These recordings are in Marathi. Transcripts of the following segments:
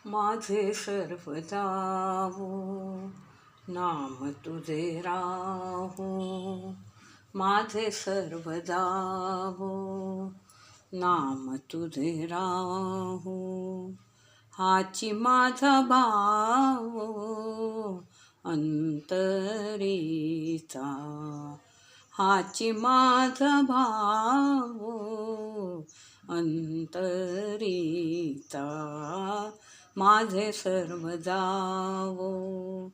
माझे सर्व जावो, नाम तुझे राहो. माझे सर्व जावो, नाम तुझे राहो. हाची माझा भाव अंतरीचा, हाची माझा भाव अंतरीचा. माझे सर्व जावो,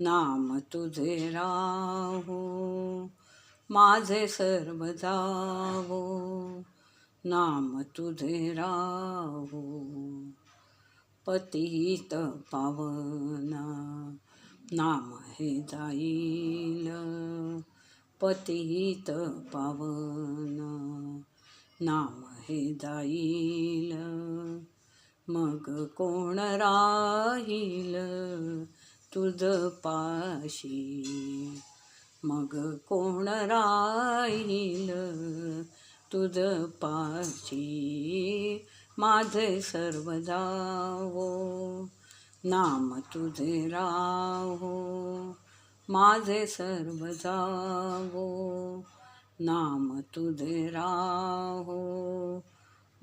नाम तुझे राहो. माझे सर्व जावो, नाम तुझे राहो. पतित पावना नाम हे जाईल, पतित पावना नाम हे जाईल. मग कोण राहील तुझ पाशी, मग कोण राहील तुझ पाशी. माझे सर्व जावो, नाम तुझे राहो. माझे सर्व जावो, नाम तुझे राहो.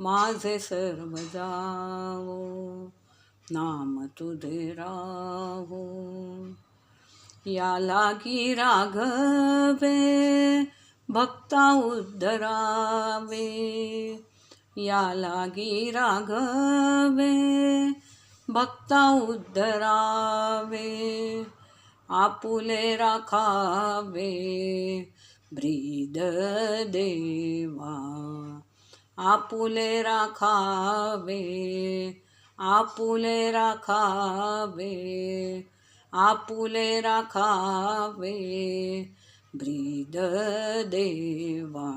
माझे सर्व जावो, नाम तुझे राहो. या लागी राघवे भक्ता उद्धरावे, या लागी राघवे भक्ता उद्धरावे. आपुले राखावे ब्रीद देवा, आपुले राखावे, आपुले राखावे, आपुले राखावे ब्रीद देवा.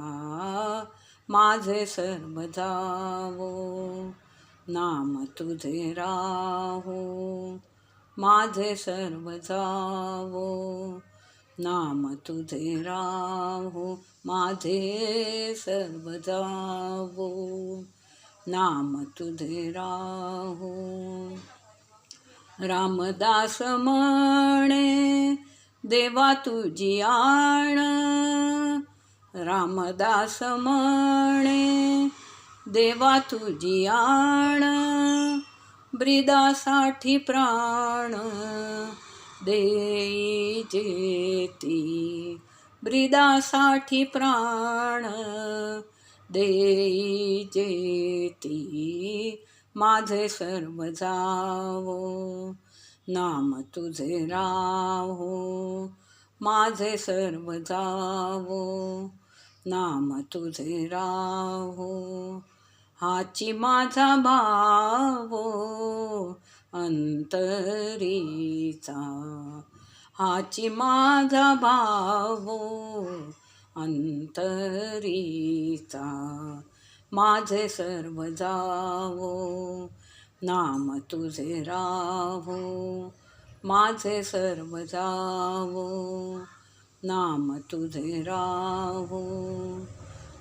माझे सर्व जावो, नाम तुझे राहो. माझे सर्व जावो, नाम तुझे राहो. माझे सर्व जावो, नाम तुझे राहो. रामदास म्हणे देवा तुझी आण, रामदास म्हणे देवा तुझी आण. ब्रीदासाठी प्राण देई जेती, ब्रीदासाठी प्राण देई जेती. माझे सर्व जावो, नाम तुझे राहो. माझे सर्व जावो, नाम तुझे राहो. हाची माझा भावो अंतरीचा, हाची माझा भावो अंतरीचा. माझे सर्व जावो, नाम तुझे राहो. माझे सर्व जावो, नाम तुझे राहो.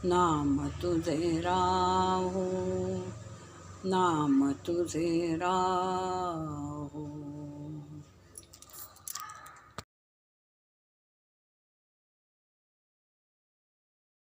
नाम तुझे राहो, नाम तुझे राहो.